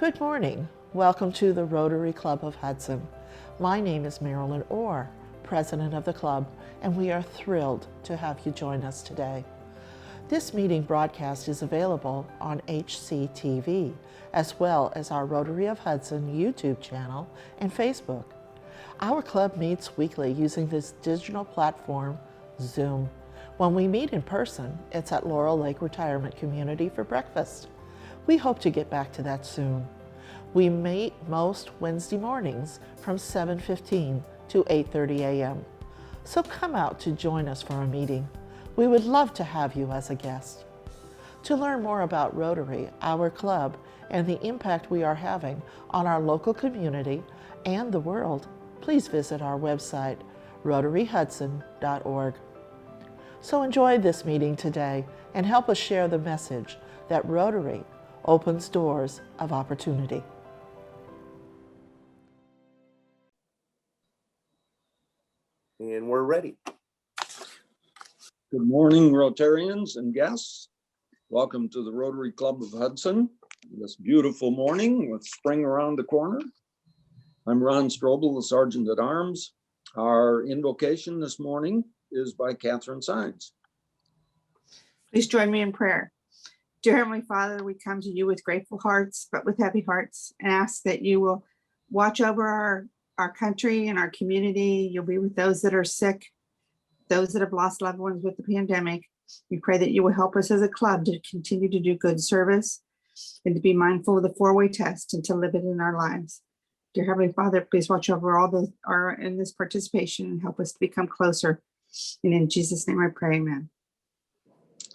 Good morning. Welcome to the Rotary Club of Hudson. My name is Marilyn Orr, President of the club, and we are thrilled to have you join us today. This meeting broadcast is available on HCTV, as well as our Rotary of Hudson YouTube channel and Facebook. Our club meets weekly using this digital platform, Zoom. When we meet in person, it's at Laurel Lake Retirement Community for breakfast. We hope to get back to that soon. We meet most Wednesday mornings from 7:15 to 8:30 a.m. So come out to join us for a meeting. We would love to have you as a guest. To learn more about Rotary, our club, and the impact we are having on our local community and the world, please visit our website, rotaryhudson.org. So enjoy this meeting today and help us share the message that Rotary opens doors of opportunity. And we're ready. Good morning, Rotarians and guests. Welcome to the Rotary Club of Hudson. This beautiful morning with spring around the corner. I'm Ron Strobel, the Sergeant at Arms. Our invocation this morning is by Catherine Sines. Please join me in prayer. Dear Heavenly Father, we come to you with grateful hearts, but with heavy hearts, and ask that you will watch over our country and our community. You'll be with those that are sick, those that have lost loved ones with the pandemic. We pray that you will help us as a club to continue to do good service and to be mindful of the four-way test and to live it in our lives. Dear Heavenly Father, please watch over all that are in this participation and help us to become closer. And in Jesus' name I pray, amen.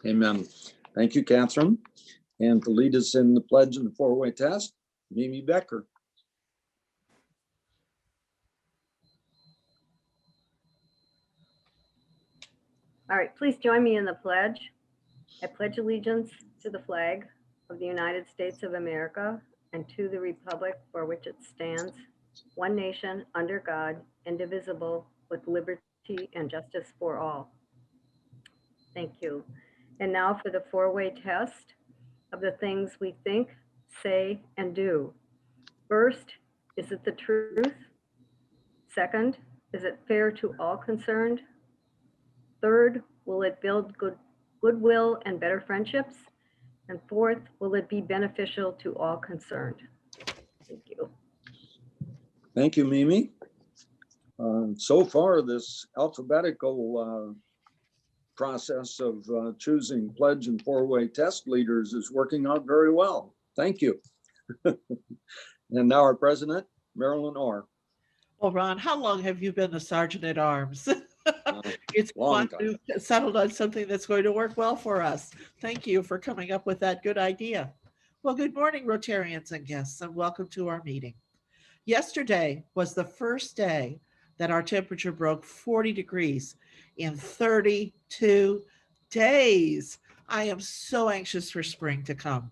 Amen. Thank you, Catherine. And to lead us in the pledge and the four-way test, Mimi Becker. All right, please join me in the pledge. I pledge allegiance to the flag of the United States of America and to the republic for which it stands, one nation, under God, indivisible, with liberty and justice for all. Thank you. And now for the four-way test of the things we think, say, and do. First, is it the truth? Second, is it fair to all concerned? Third, will it build goodwill and better friendships? And fourth, will it be beneficial to all concerned? Thank you. Thank you, Mimi. So far, this alphabetical process of choosing pledge and four-way test leaders is working out very well. Thank you. And now our president, Marilyn Orr. Well, Ron, how long have you been the Sergeant at Arms? It's Long fun time. to settle on something that's going to work well for us. Thank you for coming up with that good idea. Well, good morning, Rotarians and guests, and welcome to our meeting. Yesterday was the first day that our temperature broke 40 degrees in 32 days. I am so anxious for spring to come.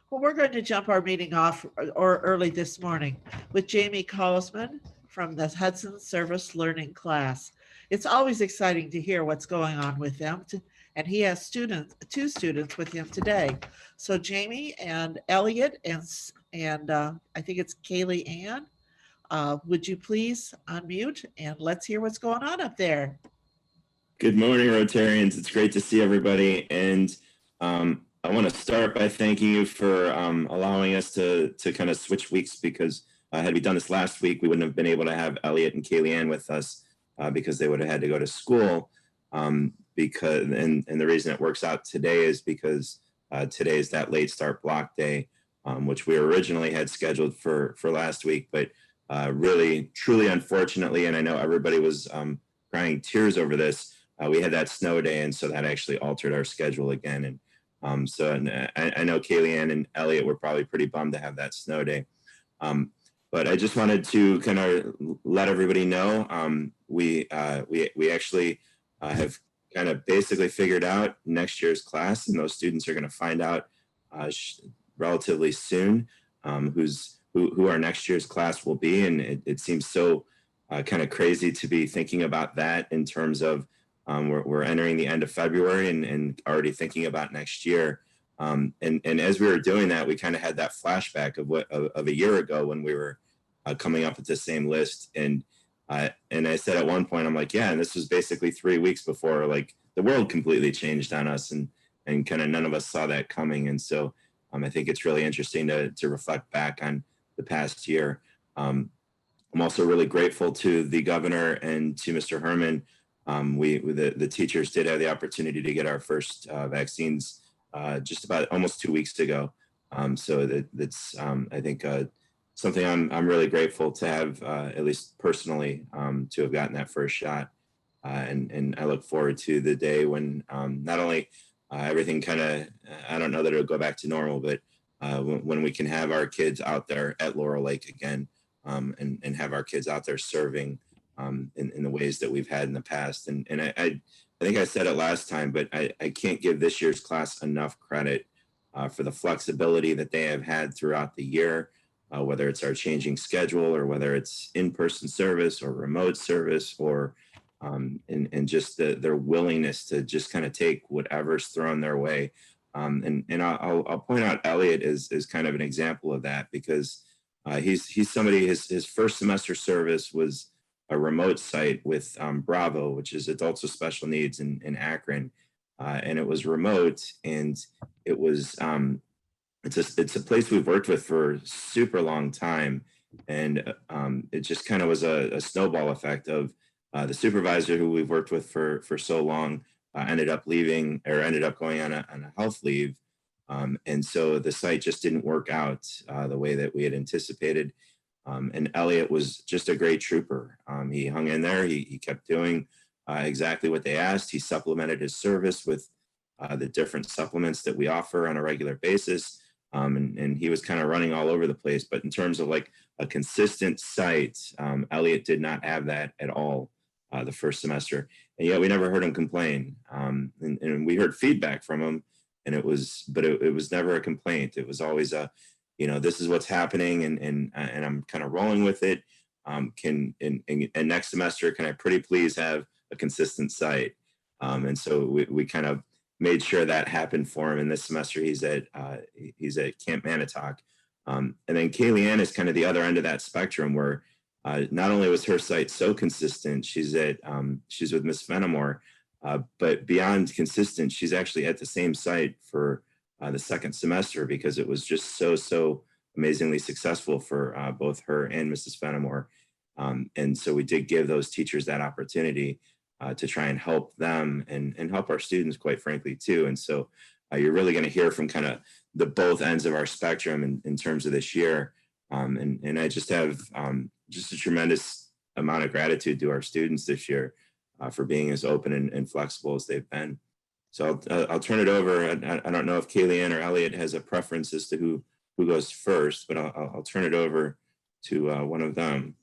Well, we're going to jump our meeting off early this morning with Jamie Cosman from the Hudson Service Learning class. It's always exciting to hear what's going on with them, and he has two students with him today. So Jamie and Elliot and I think it's Kaylee Ann, would you please unmute and let's hear what's going on up there. Good morning, Rotarians. It's great to see everybody. And I want to start by thanking you for allowing us to kind of switch weeks, because had we done this last week, we wouldn't have been able to have Elliot and Kaylee Ann with us because they would have had to go to school. And the reason it works out today is because today is that late start block day, which we originally had scheduled for last week, but really, truly unfortunately, and I know everybody was crying tears over this, we had that snow day, and so that actually altered our schedule again. And I know Kaylee Ann and Elliot were probably pretty bummed to have that snow day. But I just wanted to kind of let everybody know we actually have kind of basically figured out next year's class, and those students are going to find out relatively soon who our next year's class will be. And it seems so kind of crazy to be thinking about that in terms of we're entering the end of February and already thinking about next year. And as we were doing that, we kind of had that flashback of a year ago when we were coming up with the same list. And I said at one point, I'm like, yeah, and this was basically 3 weeks before like the world completely changed on us, and kind of none of us saw that coming. And so I think it's really interesting to reflect back on the past year. I'm also really grateful to the governor and to Mr. Herman. The teachers did have the opportunity to get our first vaccines just about almost 2 weeks ago. So that's I think something I'm really grateful to have, at least personally, to have gotten that first shot. And I look forward to the day when not only everything kind of, I don't know that it'll go back to normal, but when we can have our kids out there at Laurel Lake again, and have our kids out there serving in the ways that we've had in the past. And I think I said it last time, but I can't give this year's class enough credit for the flexibility that they have had throughout the year, whether it's our changing schedule or whether it's in-person service or remote service, or and just their willingness to just kind of take whatever's thrown their way. And I'll point out Elliot is kind of an example of that, because he's somebody, his first semester service was a remote site with Bravo, which is Adults with Special Needs in Akron. And it was remote, and it was it's a place we've worked with for a super long time. And it just kind of was a snowball effect of the supervisor who we've worked with for so long ended up leaving, or ended up going on a health leave. And so the site just didn't work out the way that we had anticipated. And Elliot was just a great trooper. He hung in there. He kept doing exactly what they asked. He supplemented his service with the different supplements that we offer on a regular basis. And he was kind of running all over the place. But in terms of like a consistent site, Elliot did not have that at all the first semester. And yet we never heard him complain. And we heard feedback from him. And it was never a complaint. It was always this is what's happening, and I'm kind of rolling with it. And next semester, can I pretty please have a consistent site? And so we kind of made sure that happened for him. And this semester, he's at Camp Manitowoc. And then Kaylee Ann is kind of the other end of that spectrum, where not only was her site so consistent, she's with Miss Fenimore. But beyond consistent, she's actually at the same site for the second semester, because it was just so amazingly successful for both her and Mrs. Fenimore. And so we did give those teachers that opportunity to try and help them and help our students, quite frankly, too. And so you're really going to hear from kind of the both ends of our spectrum in terms of this year. And I just have just a tremendous amount of gratitude to our students this year. For being as open and flexible as they've been. So I'll turn it over. I don't know if Kaylee Ann or Elliot has a preference as to who goes first, but I'll turn it over to one of them.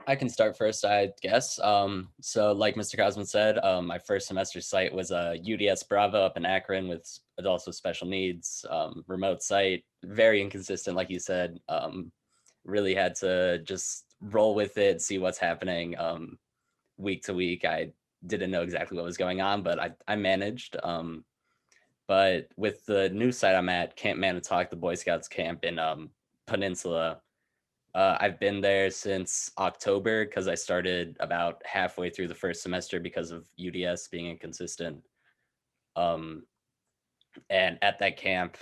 I can start first, I guess. So like Mr. Cosman said, my first semester site was UDS Bravo up in Akron with adults with special needs, remote site, very inconsistent, like you said. Really had to just roll with it, see what's happening week to week. I didn't know exactly what was going on, but I managed. But with the new site I'm at, Camp Manitowoc, the Boy Scouts camp in Peninsula, I've been there since October, because I started about halfway through the first semester because of UDS being inconsistent. And at that camp,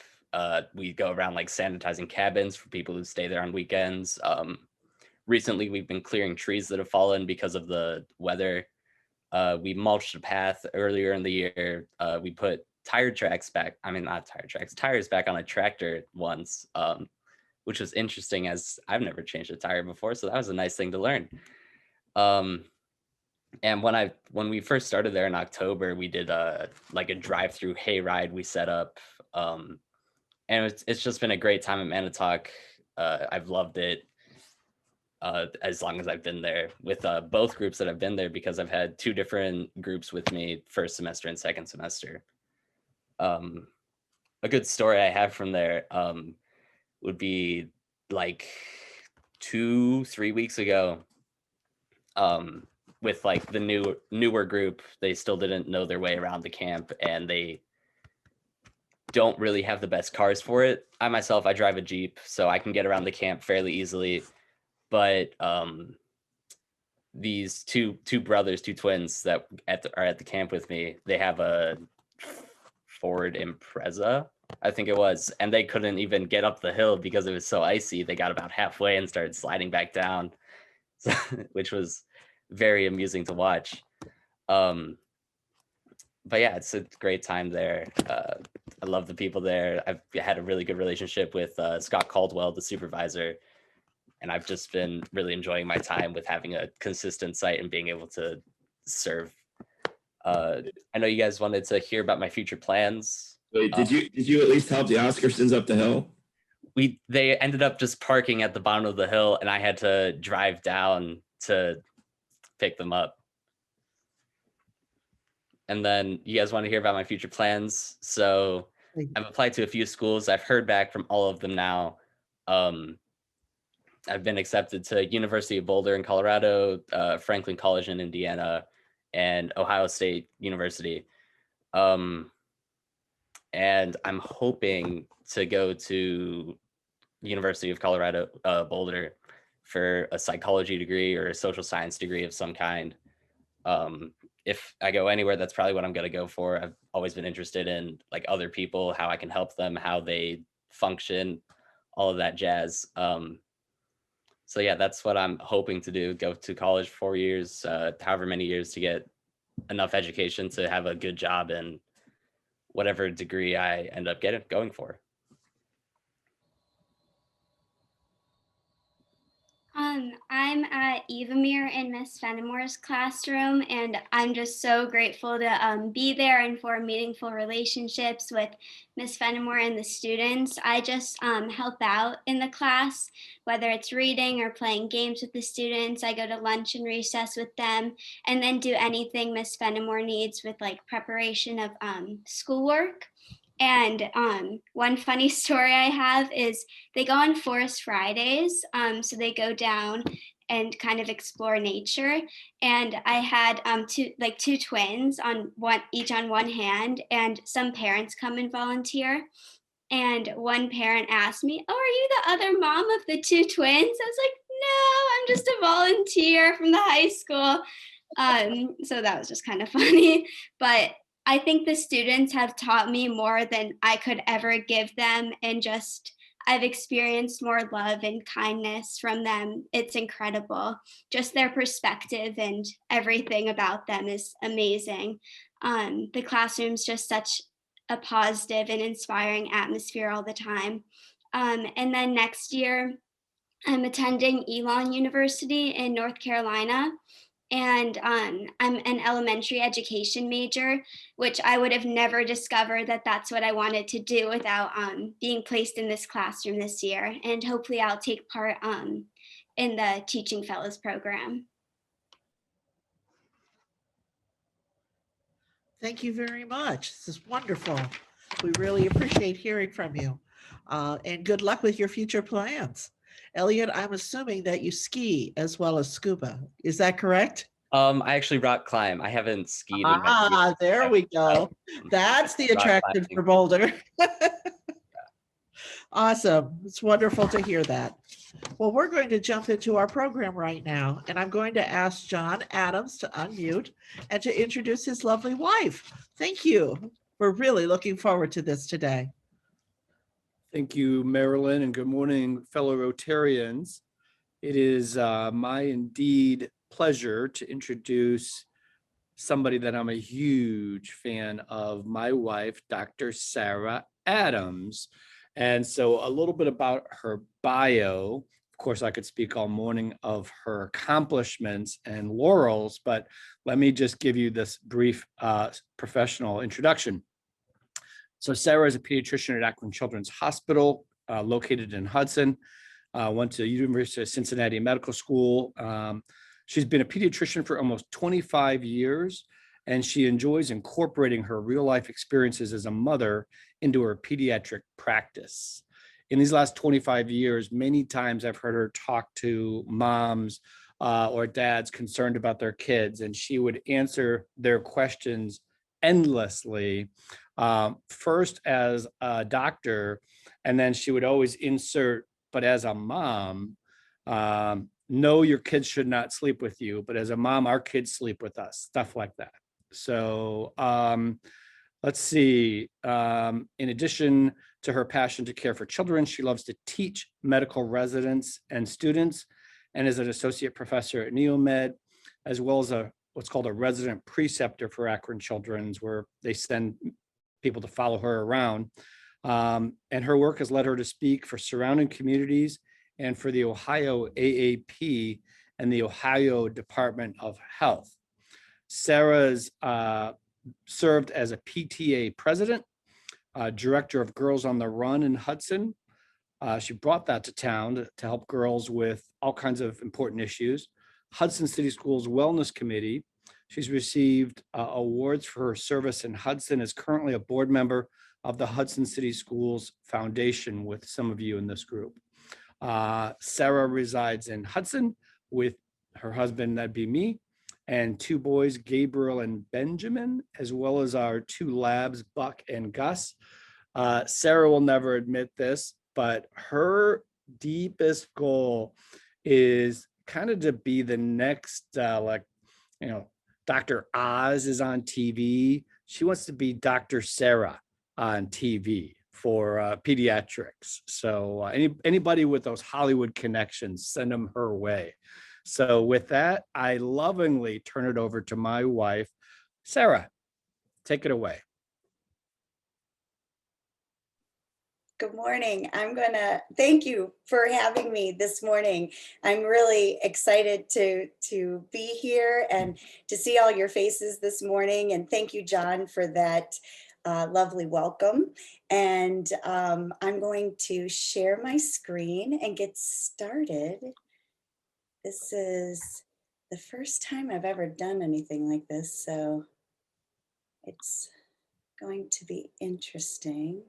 we go around like sanitizing cabins for people who stay there on weekends. Recently, we've been clearing trees that have fallen because of the weather. We mulched a path earlier in the year. We put tires back on a tractor once, which was interesting, as I've never changed a tire before. So that was a nice thing to learn. And when we first started there in October, we did like a drive-through hayride we set up. And it's just been a great time at Manitowoc. I've loved it. As long as I've been there, with both groups that I've been there, because I've had two different groups with me first semester and second semester. A good story I have from there would be like 2-3 weeks ago, with like the newer group. They still didn't know their way around the camp, and they don't really have the best cars for it. I myself, I drive a Jeep, so I can get around the camp fairly easily. But these two brothers, two twins that are at the camp with me, they have a Ford Impreza, I think it was, and they couldn't even get up the hill because it was so icy. They got about halfway and started sliding back down, which was very amusing to watch. But yeah, it's a great time there. I love the people there. I've had a really good relationship with Scott Caldwell, the supervisor, and I've just been really enjoying my time with having a consistent site and being able to serve. I know you guys wanted to hear about my future plans. Wait, did you at least help the Oscarsons up the hill? They ended up just parking at the bottom of the hill, and I had to drive down to pick them up. And then you guys want to hear about my future plans. So I've applied to a few schools. I've heard back from all of them now. I've been accepted to University of Boulder in Colorado, Franklin College in Indiana, and Ohio State University. And I'm hoping to go to University of Colorado, Boulder for a psychology degree or a social science degree of some kind. If I go anywhere, that's probably what I'm going to go for. I've always been interested in like other people, how I can help them, how they function, all of that jazz. So yeah, that's what I'm hoping to do. Go to college 4 years, however many years, to get enough education to have a good job in whatever degree I end up going for. I'm at Evamere in Miss Fenimore's classroom, and I'm just so grateful to be there and for meaningful relationships with Miss Fenimore and the students. I just help out in the class, whether it's reading or playing games with the students. I go to lunch and recess with them, and then do anything Miss Fenimore needs with like preparation of schoolwork. And one funny story I have is they go on Forest Fridays. So they go down and kind of explore nature. And I had two twins each on one hand, and some parents come and volunteer. And one parent asked me, "Oh, are you the other mom of the two twins?" I was like, "No, I'm just a volunteer from the high school." So that was just kind of funny. But I think the students have taught me more than I could ever give them, and just I've experienced more love and kindness from them. It's incredible. Just their perspective and everything about them is amazing. The classroom's just such a positive and inspiring atmosphere all the time. And then next year, I'm attending Elon University in North Carolina. And I'm an elementary education major, which I would have never discovered that that's what I wanted to do without being placed in this classroom this year. And hopefully I'll take part in the Teaching Fellows program. Thank you very much. This is wonderful. We really appreciate hearing from you. And good luck with your future plans. Elliot, I'm assuming that you ski as well as scuba. Is that correct? I actually rock climb. I haven't skied in many years. There we go. That's the attraction for Boulder. Awesome. It's wonderful to hear that. Well, we're going to jump into our program right now, and I'm going to ask John Adams to unmute and to introduce his lovely wife. Thank you. We're really looking forward to this today. Thank you, Marilyn, and good morning, fellow Rotarians. It is my indeed pleasure to introduce somebody that I'm a huge fan of, my wife, Dr. Sarah Adams. And so a little bit about her bio. Of course, I could speak all morning of her accomplishments and laurels, but let me just give you this brief professional introduction. So Sarah is a pediatrician at Akron Children's Hospital, located in Hudson. Went to University of Cincinnati Medical School. She's been a pediatrician for almost 25 years, and she enjoys incorporating her real life experiences as a mother into her pediatric practice. In these last 25 years, many times I've heard her talk to moms or dads concerned about their kids, and she would answer their questions endlessly, first as a doctor, and then she would always insert, but as a mom, no, your kids should not sleep with you, but as a mom, our kids sleep with us, stuff like that. So let's see. In addition to her passion to care for children, she loves to teach medical residents and students, and is an associate professor at Neomed, as well as what's called a resident preceptor for Akron Children's, where they send people to follow her around. And her work has led her to speak for surrounding communities and for the Ohio AAP and the Ohio Department of Health. Sarah's served as a PTA president, director of Girls on the Run in Hudson. She brought that to town to help girls with all kinds of important issues. Hudson City Schools Wellness Committee. She's received awards for her service in Hudson, is currently a board member of the Hudson City Schools Foundation with some of you in this group. Sarah resides in Hudson with her husband, that'd be me, and two boys, Gabriel and Benjamin, as well as our two labs, Buck and Gus. Sarah will never admit this, but her deepest goal is kind of to be the next, Dr. Oz is on TV. She wants to be Dr. Sarah on TV for pediatrics. So anybody with those Hollywood connections, send them her way. So with that, I lovingly turn it over to my wife, Sarah. Take it away. Good morning. I'm going to thank you for having me this morning. I'm really excited to be here and to see all your faces this morning. And thank you, John, for that lovely welcome. And I'm going to share my screen and get started. This is the first time I've ever done anything like this, so it's going to be interesting.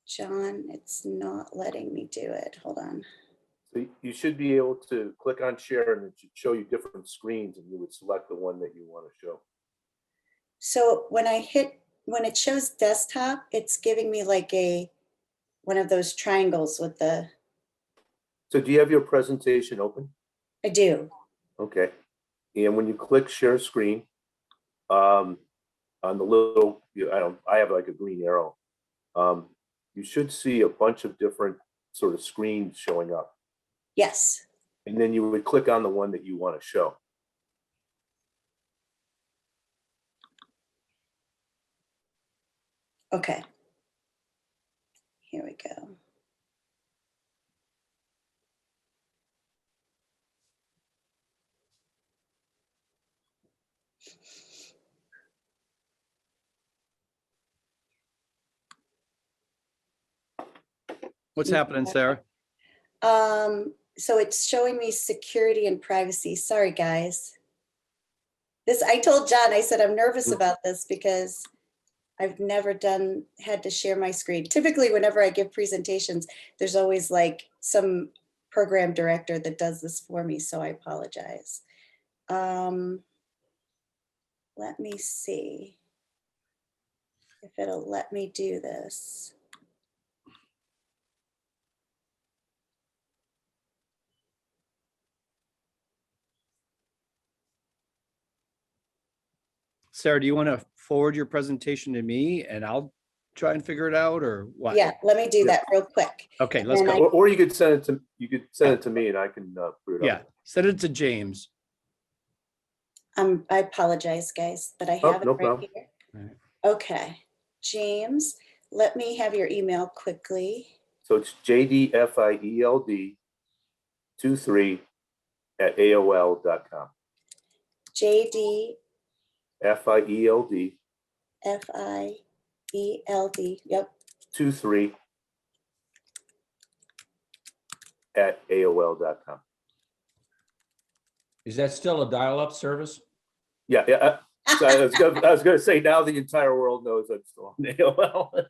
John, it's not letting me do it. Hold on. So you should be able to click on share and it should show you different screens and you would select the one that you want to show. So when it shows desktop, it's giving me like one of those triangles with the. So do you have your presentation open? I do. Okay. And when you click share screen, on the little, I have like a green arrow. You should see a bunch of different sort of screens showing up. Yes. And then you would click on the one that you want to show. Okay. Here we go. What's happening, Sarah? So it's showing me security and privacy. Sorry, guys. I told John, I said, I'm nervous about this because I've never had to share my screen. Typically, whenever I give presentations, there's always like some program director that does this for me. So I apologize. Let me see if it'll let me do this. Sarah, do you want to forward your presentation to me and I'll try and figure it out, or what? Yeah, let me do that real quick. Okay, let's And go. Or you could send it to me and I can put it Yeah, up. send it to James. I apologize, guys, but I Oh, have it no right problem. here. Right. Okay, James, let me have your email quickly. So it's jdfield23@aol.com. JD FIELD FIELD. Yep. 23@aol.com. Is that still a dial-up service? Yeah. So I was going to say, now the entire world knows I'm still on AOL.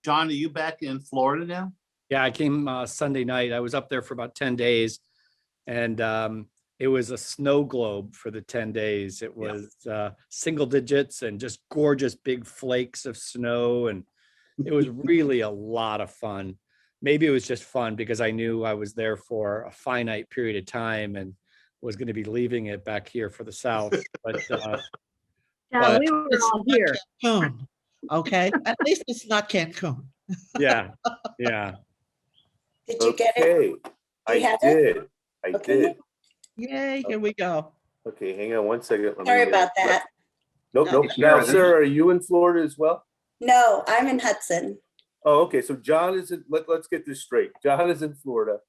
John, are you back in Florida now? Yeah, I came Sunday night. I was up there for about 10 days and it was a snow globe for the 10 days. It was single digits and just gorgeous big flakes of snow. And it was really a lot of fun. Maybe it was just fun because I knew I was there for a finite period of time and was going to be leaving it back here for the South. But John, we were It's all not here. Cancun, okay? At least it's not Cancun. yeah. Did you get it? Okay, You I have it? did. I Okay. did. Yay, here we go. Okay, hang on one second. Let Sorry me, about that. Nope, nope. Now, Sarah, are you in Florida as well? No, I'm in Hudson. Oh, okay. So John is in, let's get this straight. John is in Florida.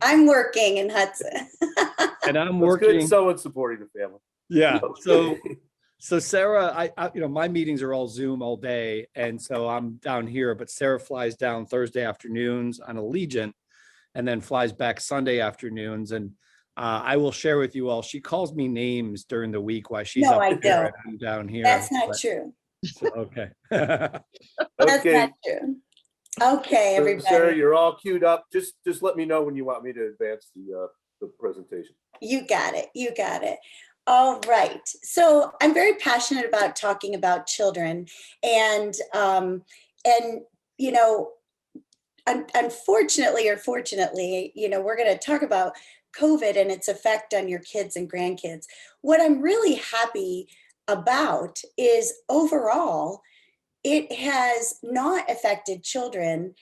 I'm working in Hudson. And I'm It's good working. someone's supporting the family. Yeah. Okay. So Sarah, I my meetings are all Zoom all day. And so I'm down here, but Sarah flies down Thursday afternoons on Allegiant and then flies back Sunday afternoons. And I will share with you all, she calls me names during the week while she's No, up I there don't. and I'm down here. That's not But- true. so, okay. That's Okay, not true. Okay, so Sarah, everybody. you're all queued up. Just let me know when you want me to advance the presentation. You got it. You got it. All right. So I'm very passionate about talking about children, and you know, unfortunately or fortunately, you know, we're going to talk about COVID and its effect on your kids and grandkids. What I'm really happy about is overall, it has not affected children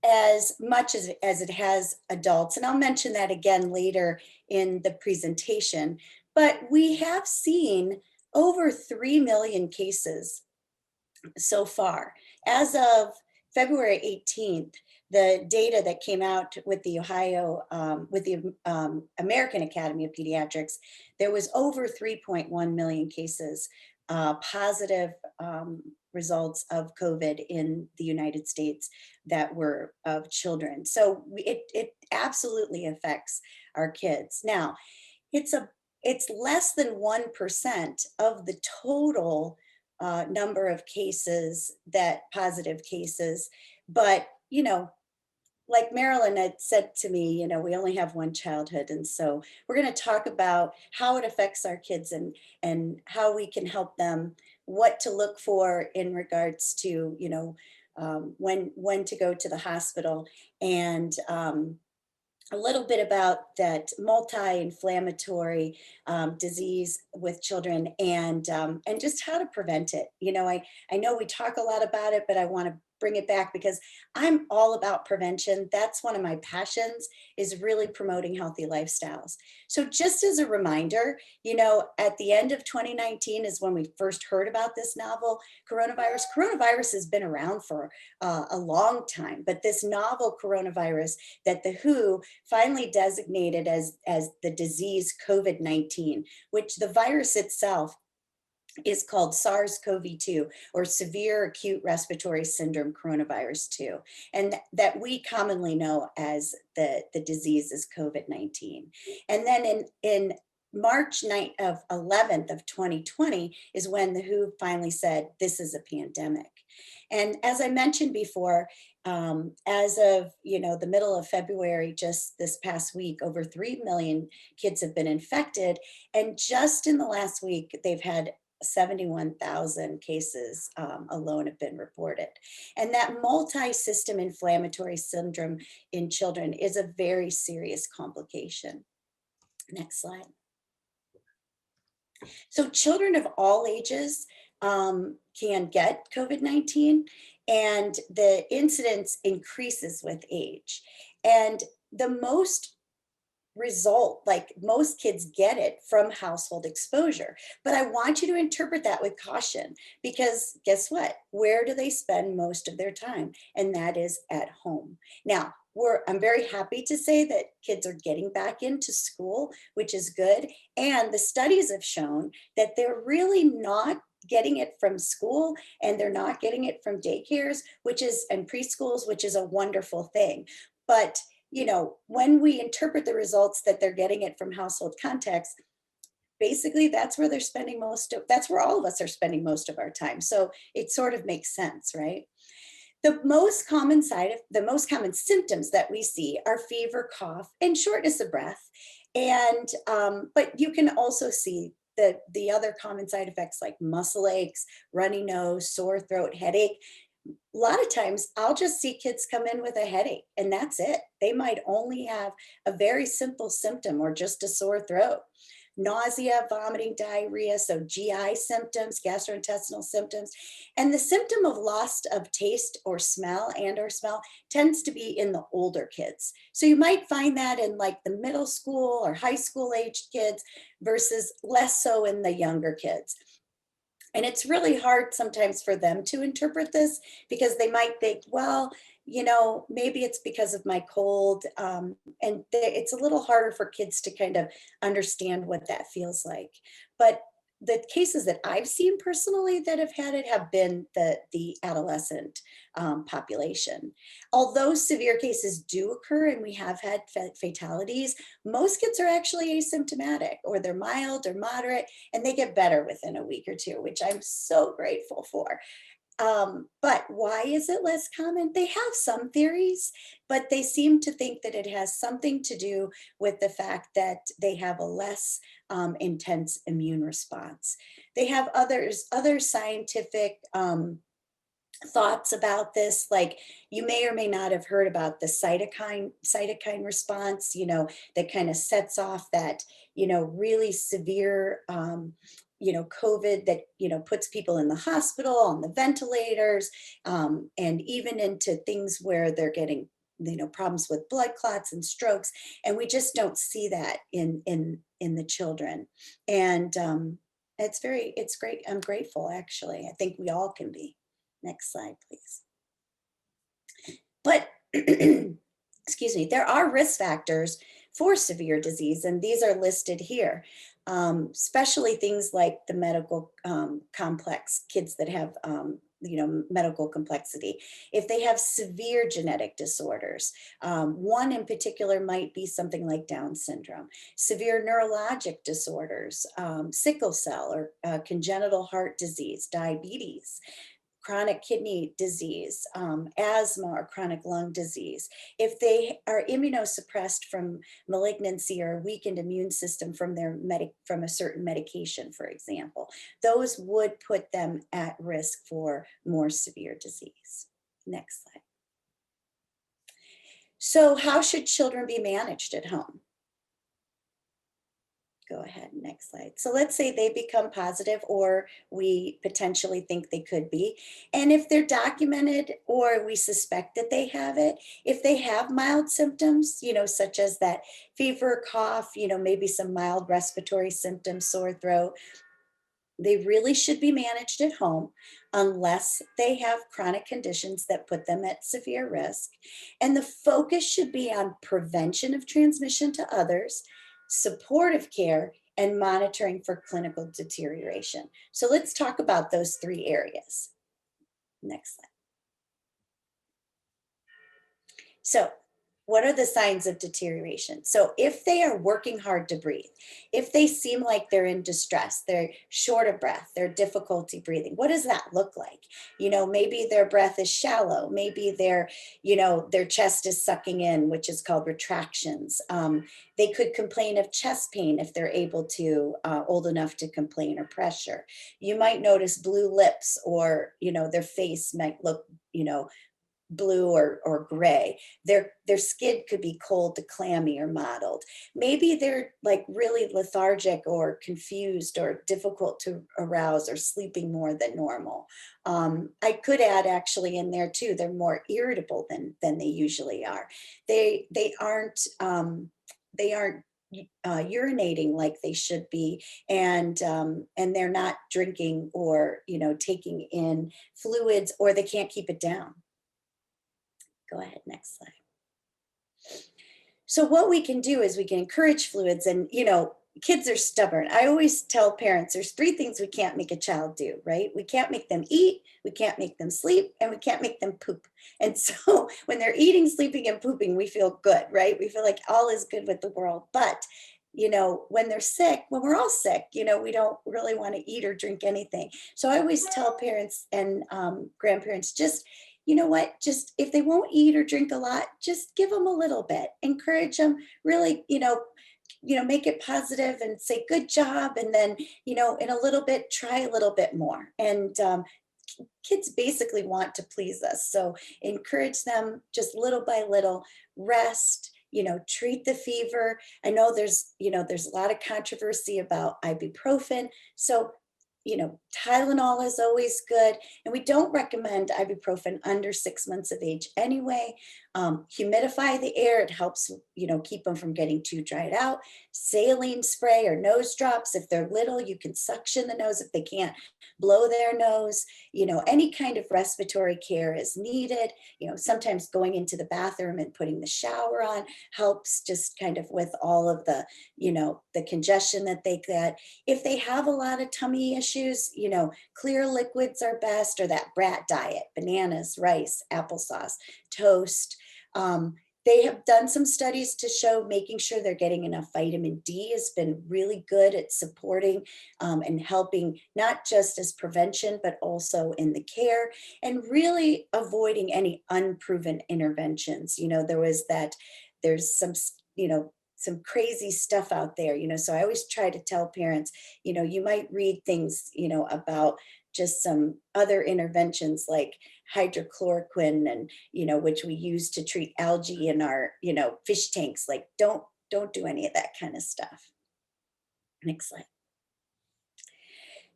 as much as it has adults. And I'll mention that again later in the presentation. But we have seen over 3 million cases so far. As of February 18th, the data that came out with the American Academy of Pediatrics, there was over 3.1 million cases, positive results of COVID in the United States that were of children. So it absolutely affects our kids. Now, it's less than 1% of the total number of cases, that positive cases, but you know, like Marilyn had said to me, you know, we only have one childhood. And so we're going to talk about how it affects our kids and how we can help them, what to look for in regards to, you know, when to go to the hospital, and a little bit about that multi-inflammatory disease with children, and just how to prevent it. You know, I know we talk a lot about it, but I want to bring it back because I'm all about prevention. That's one of my passions, is really promoting healthy lifestyles. So just as a reminder, you know, at the end of 2019 is when we first heard about this novel coronavirus. Coronavirus has been around for a long time, but this novel coronavirus that the WHO finally designated as the disease COVID-19, which the virus itself is called SARS-CoV-2, or severe acute respiratory syndrome coronavirus 2, and that we commonly know as the disease is COVID-19. And then in March 11th of 2020 is when the WHO finally said this is a pandemic. And as I mentioned before, as of, you know, the middle of February, just this past week, over 3 million kids have been infected, and just in the last week they've had 71,000 cases alone have been reported. And that multisystem inflammatory syndrome in children is a very serious complication. Next slide. So children of all ages can get COVID-19, and the incidence increases with age. And the most most kids get it from household exposure. But I want you to interpret that with caution, because guess what? Where do they spend most of their time? And that is at home. Now, I'm very happy to say that kids are getting back into school, which is good. And the studies have shown that they're really not getting it from school, and they're not getting it from daycares, and preschools, which is a wonderful thing. But you know, when we interpret the results that they're getting it from household context, basically that's where they're spending that's where all of us are spending most of our time. So it sort of makes sense, right? The most common symptoms that we see are fever, cough, and shortness of breath. And but you can also see the other common side effects like muscle aches, runny nose, sore throat, headache. A lot of times I'll just see kids come in with a headache and that's it. They might only have a very simple symptom or just a sore throat. Nausea, vomiting, diarrhea, so GI symptoms, gastrointestinal symptoms. And the symptom of loss of taste or smell tends to be in the older kids. So you might find that in like the middle school or high school aged kids versus less so in the younger kids. And it's really hard sometimes for them to interpret this because they might think, well, you know, maybe it's because of my cold. It's a little harder for kids to kind of understand what that feels like. But the cases that I've seen personally that have had it have been the adolescent population. Although severe cases do occur and we have had fatalities, most kids are actually asymptomatic or they're mild or moderate and they get better within a week or two, which I'm so grateful for. But why is it less common? They have some theories, but they seem to think that it has something to do with the fact that they have a less intense immune response. They have other scientific thoughts about this, like you may or may not have heard about the cytokine response, you know, that kind of sets off that, you know, really severe you know, COVID that, you know, puts people in the hospital, on the ventilators, and even into things where they're getting, you know, problems with blood clots and strokes. And we just don't see that in the children. And it's great. I'm grateful, actually. I think we all can be. Next slide, please. But, excuse me, there are risk factors for severe disease, and these are listed here. Especially things like the medical complex, kids that have, you know, medical complexity. If they have severe genetic disorders, one in particular might be something like Down syndrome, severe neurologic disorders, sickle cell or congenital heart disease, diabetes, chronic kidney disease, asthma or chronic lung disease. If they are immunosuppressed from malignancy or weakened immune system from from a certain medication, for example, those would put them at risk for more severe disease. Next slide. So how should children be managed at home? Go ahead, next slide. So let's say they become positive or we potentially think they could be. And if they're documented or we suspect that they have it, if they have mild symptoms, you know, such as that fever, cough, you know, maybe some mild respiratory symptoms, sore throat, they really should be managed at home unless they have chronic conditions that put them at severe risk. And the focus should be on prevention of transmission to others, supportive care, and monitoring for clinical deterioration. So let's talk about those three areas. Next slide. So what are the signs of deterioration? So if they are working hard to breathe, if they seem like they're in distress, they're short of breath, they're difficulty breathing, what does that look like? You know, maybe their breath is shallow, maybe their, you know, their chest is sucking in, which is called retractions. They could complain of chest pain if they're able to, old enough to complain, or pressure. You might notice blue lips, or, you know, their face might look, you know, blue or gray. Their skin could be cold to clammy or mottled. Maybe they're like really lethargic or confused or difficult to arouse or sleeping more than normal. I could add actually in there too, they're more irritable than they usually are. They aren't urinating like they should be, and they're not drinking or, you know, taking in fluids, or they can't keep it down. Go ahead, next slide. So what we can do is we can encourage fluids, and, you know, kids are stubborn. I always tell parents there's three things we can't make a child do, right? We can't make them eat, we can't make them sleep, and we can't make them poop. And so when they're eating, sleeping, and pooping, we feel good, right? We feel like all is good with the world. But, you know, when they're sick, when we're all sick, you know, we don't really want to eat or drink anything. So I always tell parents and grandparents, just, you know what, just if they won't eat or drink a lot, just give them a little bit, encourage them, really, make it positive and say, good job. And then, in a little bit, try a little bit more. And kids basically want to please us. So encourage them just little by little, rest, treat the fever. I know there's a lot of controversy about ibuprofen. So Tylenol is always good. And we don't recommend ibuprofen under 6 months of age anyway. Humidify the air. It helps, keep them from getting too dried out. Saline spray or nose drops. If they're little, you can suction the nose if they can't blow their nose. Any kind of respiratory care is needed. Sometimes going into the bathroom and putting the shower on helps, just kind of with all of the, the congestion that they get. If they have a lot of tummy issues, clear liquids are best, or that brat diet, bananas, rice, applesauce, toast. They have done some studies to show making sure they're getting enough vitamin D has been really good at supporting and helping, not just as prevention, but also in the care, and really avoiding any unproven interventions. There's some crazy stuff out there, so I always try to tell parents, you might read things, about just some other interventions like hydrochloroquine and, which we use to treat algae in our, fish tanks. Like, don't do any of that kind of stuff. Next slide.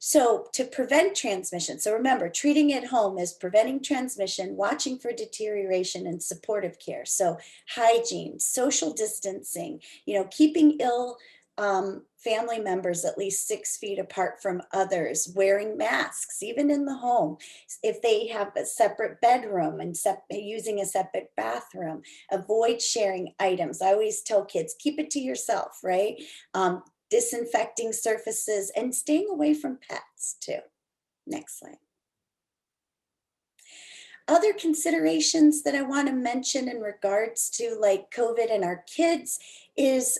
So to prevent transmission, so remember, treating at home is preventing transmission, watching for deterioration, and supportive care. So hygiene, social distancing, keeping ill family members at least 6 feet apart from others, wearing masks, even in the home. If they have a separate bedroom and using a separate bathroom, avoid sharing items. I always tell kids, keep it to yourself, right? Disinfecting surfaces and staying away from pets too. Next slide. Other considerations that I want to mention in regards to like COVID and our kids is,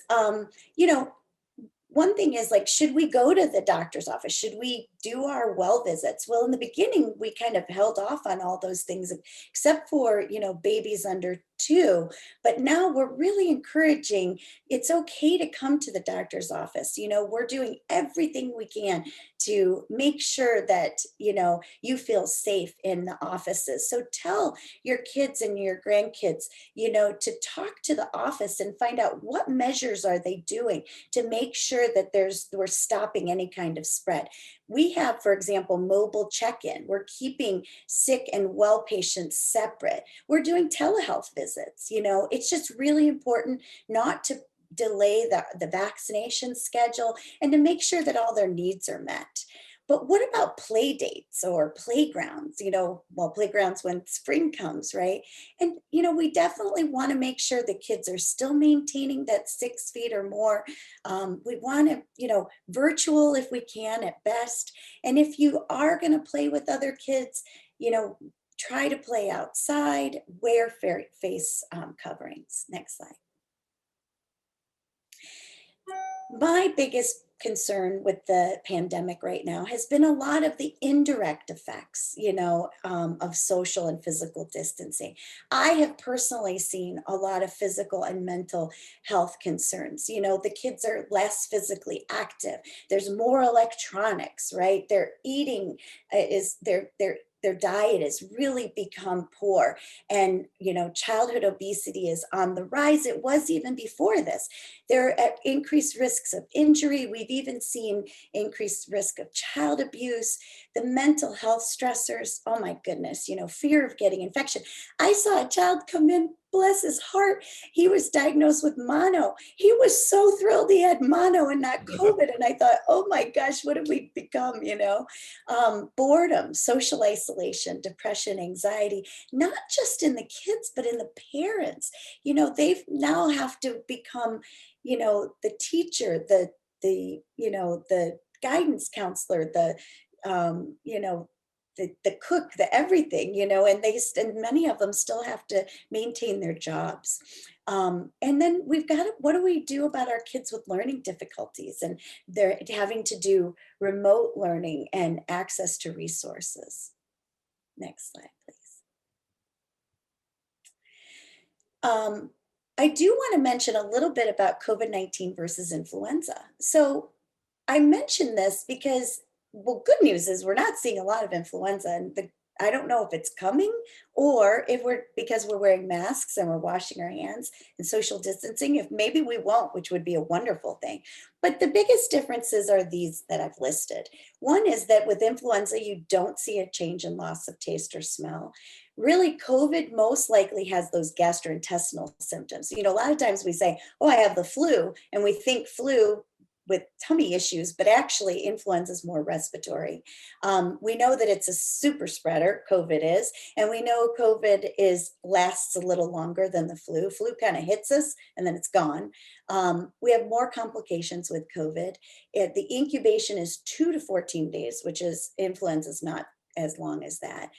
one thing is like, should we go to the doctor's office? Should we do our well visits? Well, in the beginning, we kind of held off on all those things, except for, babies under 2. But now we're really encouraging, it's okay to come to the doctor's office. We're doing everything we can to make sure that, you feel safe in the offices. So tell your kids and your grandkids, to talk to the office and find out what measures are they doing to make sure that we're stopping any kind of spread. We have, for example, mobile check-in. We're keeping sick and well patients separate. We're doing telehealth visits. It's just really important not to delay the vaccination schedule and to make sure that all their needs are met. But what about play dates or playgrounds? Playgrounds when spring comes, right? And, we definitely want to make sure the kids are still maintaining that 6 feet or more. We want to, virtual if we can at best. And if you are going to play with other kids, try to play outside, wear face coverings. Next slide. My biggest concern with the pandemic right now has been a lot of the indirect effects, of social and physical distancing. I have personally seen a lot of physical and mental health concerns. The kids are less physically active. There's more electronics, right? Their eating their diet has really become poor. And, childhood obesity is on the rise. It was even before this. There are increased risks of injury. We've even seen increased risk of child abuse, the mental health stressors. Oh my goodness, fear of getting infection. I saw a child come in, bless his heart. He was diagnosed with mono. He was so thrilled he had mono and not COVID. And I thought, oh my gosh, what have we become, boredom, social isolation, depression, anxiety, not just in the kids, but in the parents. They've now have to become, the teacher, the guidance counselor, the cook, the everything, and many of them still have to maintain their jobs. And then what do we do about our kids with learning difficulties? And they're having to do remote learning and access to resources. Next slide, please. I do want to mention a little bit about COVID-19 versus influenza. So I mention this because, well, good news is we're not seeing a lot of influenza, and I don't know if it's coming or if because we're wearing masks and we're washing our hands and social distancing, if maybe we won't, which would be a wonderful thing. But the biggest differences are these that I've listed. One is that with influenza, you don't see a change in loss of taste or smell. Really, COVID most likely has those gastrointestinal symptoms. A lot of times we say, oh, I have the flu, and we think flu with tummy issues, but actually influenza is more respiratory. We know that it's a super spreader, COVID is, and we know COVID lasts a little longer than the flu. Flu kind of hits us and then it's gone. We have more complications with COVID. The incubation is 2 to 14 days, which is influenza is not as long as that.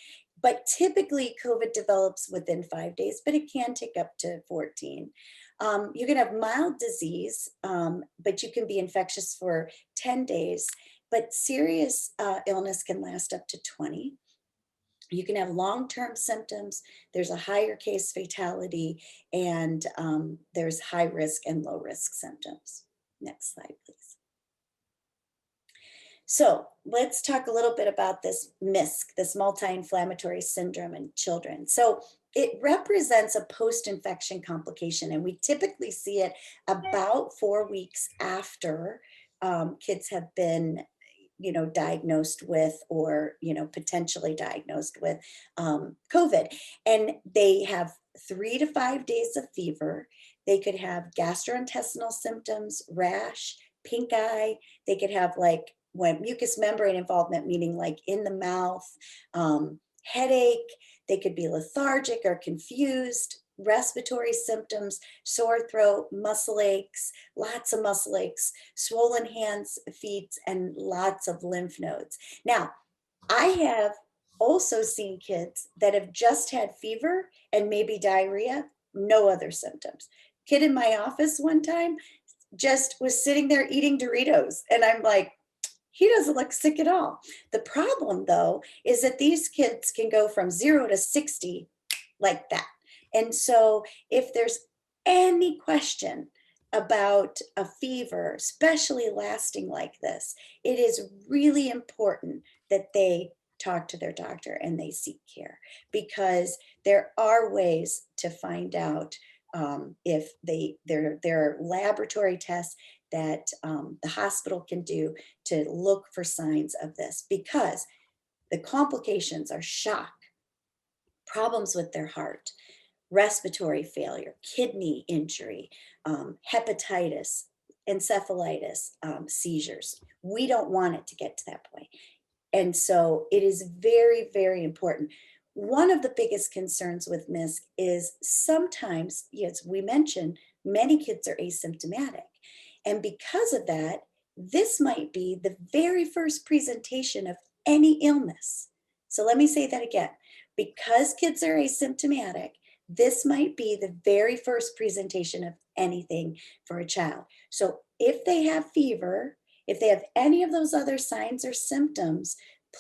But typically COVID develops within 5 days, but it can take up to 14. You can have mild disease, but you can be infectious for 10 days, but serious illness can last up to 20. You can have long-term symptoms. There's a higher case fatality, and there's high risk and low risk symptoms. Next slide, please. So let's talk a little bit about this MISC, this multi-inflammatory syndrome in children. So it represents a post-infection complication, and we typically see it about 4 weeks after kids have been diagnosed with or potentially diagnosed with COVID. And they have 3 to 5 days of fever. They could have gastrointestinal symptoms, rash, pink eye. They could have when mucous membrane involvement, meaning like in the mouth, headache. They could be lethargic or confused, respiratory symptoms, sore throat, muscle aches, lots of muscle aches, swollen hands, feet, and lots of lymph nodes. Now, I have also seen kids that have just had fever and maybe diarrhea, no other symptoms. Kid in my office one time just was sitting there eating Doritos, and I'm like, he doesn't look sick at all. The problem, though, is that these kids can go from 0 to 60 like that. And so if there's any question about a fever, especially lasting like this, it is really important that they talk to their doctor and they seek care, because there are ways to find out if there are laboratory tests that the hospital can do to look for signs of this, because the complications are shock, problems with their heart, respiratory failure, kidney injury, hepatitis, encephalitis, seizures. We don't want it to get to that point. And so it is very, very important. One of the biggest concerns with MISC is sometimes, yes, we mentioned many kids are asymptomatic. And because of that, this might be the very first presentation of any illness. So let me say that again. Because kids are asymptomatic, this might be the very first presentation of anything for a child. So if they have fever, if they have any of those other signs or symptoms,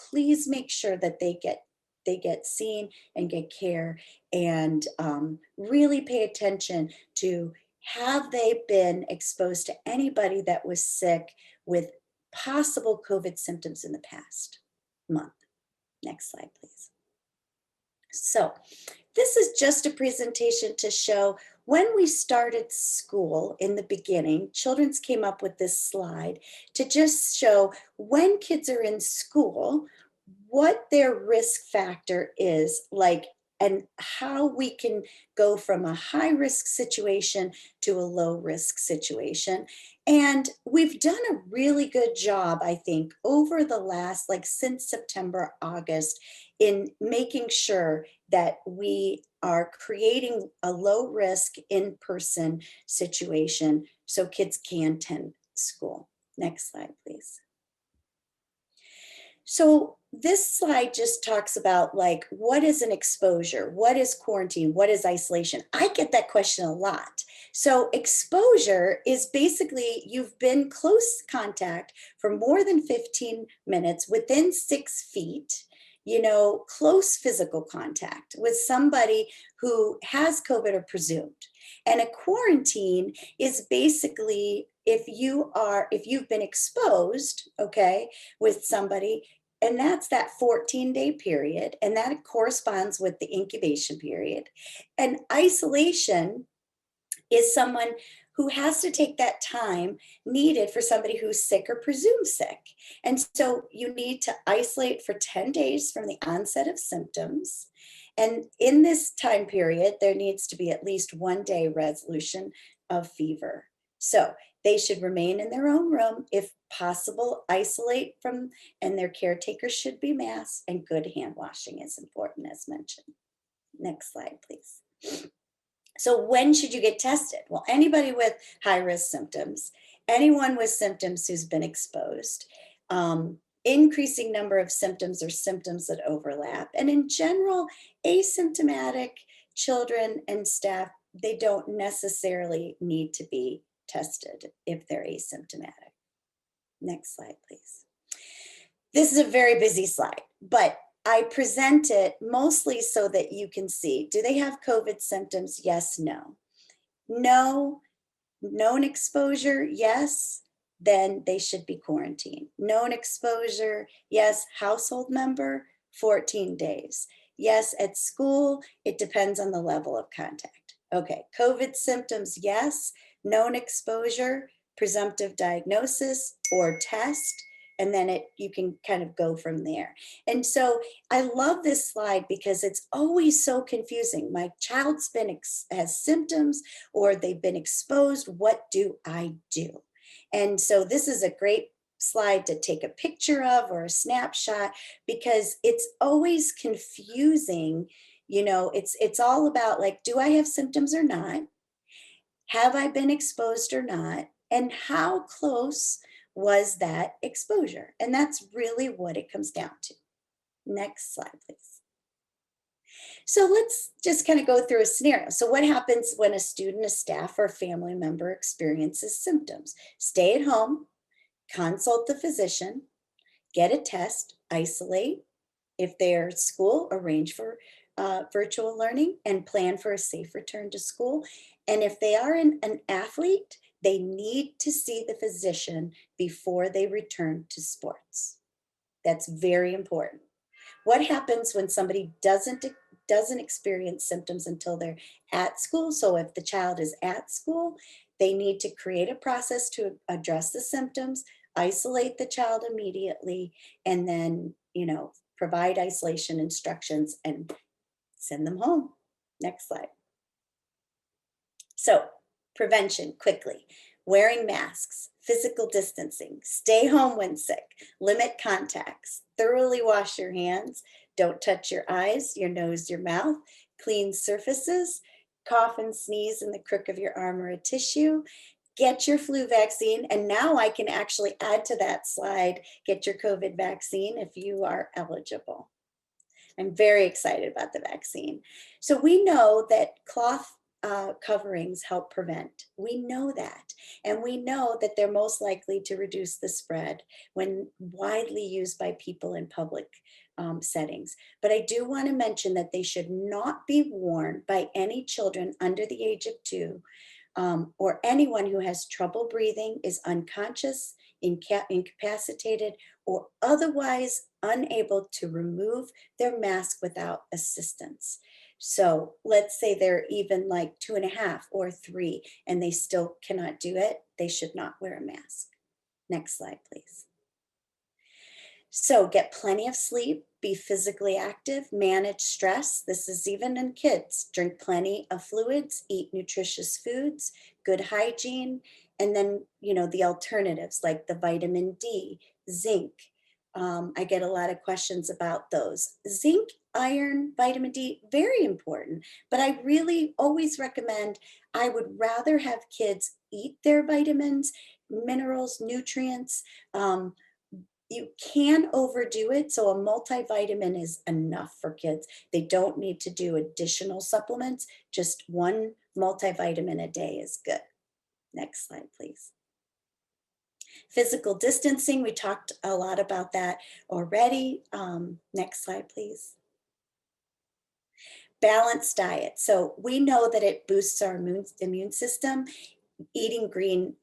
please make sure that they get seen and get care, and really pay attention to, have they been exposed to anybody that was sick with possible COVID symptoms in the past month? Next slide, please. So this is just a presentation to show when we started school in the beginning, Children's came up with this slide to just show when kids are in school, what their risk factor is like, and how we can go from a high risk situation to a low risk situation. And we've done a really good job, I think, over the last, since September, August, in making sure that we are creating a low risk in-person situation so kids can attend school. Next slide, please. So this slide just talks about what is an exposure? What is quarantine? What is isolation? I get that question a lot. So exposure is basically you've been close contact for more than 15 minutes within 6 feet. close physical contact with somebody who has COVID or presumed. And a quarantine is basically if you've been exposed, okay, with somebody, and that's that 14-day period, and that corresponds with the incubation period. And isolation is someone who has to take that time needed for somebody who's sick or presumed sick. And so you need to isolate for 10 days from the onset of symptoms. And in this time period, there needs to be at least 1 day resolution of fever. So they should remain in their own room, if possible, isolate from, and their caretakers should be masked, and good hand washing is important, as mentioned. Next slide, please. So when should you get tested? Well, anybody with high-risk symptoms, anyone with symptoms who's been exposed, increasing number of symptoms or symptoms that overlap. And in general, asymptomatic children and staff, they don't necessarily need to be tested if they're asymptomatic. Next slide, please. This is a very busy slide, but I present it mostly so that you can see, do they have COVID symptoms? Yes, no. No, known exposure, yes, then they should be quarantined. Known exposure, yes, household member, 14 days. Yes, at school, it depends on the level of contact. Okay, COVID symptoms, yes. Known exposure, presumptive diagnosis or test, and then you can kind of go from there. And so I love this slide because it's always so confusing. My child's has symptoms or they've been exposed. What do I do? And so this is a great slide to take a picture of or a snapshot, because it's always confusing. It's all about, like, do I have symptoms or not? Have I been exposed or not? And how close was that exposure? And that's really what it comes down to. Next slide, please. So let's just kind of go through a scenario. So what happens when a student, a staff, or family member experiences symptoms? Stay at home, consult the physician, get a test, isolate. If they're at school, arrange for virtual learning and plan for a safe return to school. And if they are an athlete, they need to see the physician before they return to sports. That's very important. What happens when somebody doesn't experience symptoms until they're at school? So if the child is at school, they need to create a process to address the symptoms, isolate the child immediately, and then, provide isolation instructions and send them home. Next slide. So prevention, quickly. Wearing masks, physical distancing, stay home when sick, limit contacts, thoroughly wash your hands, don't touch your eyes, your nose, your mouth, clean surfaces, cough and sneeze in the crook of your arm or a tissue, get your flu vaccine. And now I can actually add to that slide, get your COVID vaccine if you are eligible. I'm very excited about the vaccine. So we know that cloth coverings help prevent. We know that. And we know that they're most likely to reduce the spread when widely used by people in public settings. But I do want to mention that they should not be worn by any children under the age of 2 or anyone who has trouble breathing, is unconscious, incapacitated, or otherwise unable to remove their mask without assistance. So let's say they're even like 2.5 or 3 and they still cannot do it. They should not wear a mask. Next slide, please. So get plenty of sleep, be physically active, manage stress. This is even in kids. Drink plenty of fluids, eat nutritious foods, good hygiene, and then, the alternatives like the vitamin D, zinc. I get a lot of questions about those. Zinc, iron, vitamin D, very important, but I really always recommend, I would rather have kids eat their vitamins, minerals, nutrients. You can overdo it. So a multivitamin is enough for kids. They don't need to do additional supplements. Just one multivitamin a day is good. Next slide, please. Physical distancing, we talked a lot about that already. Next slide, please. Balanced diet. So we know that it boosts our immune system. Eating green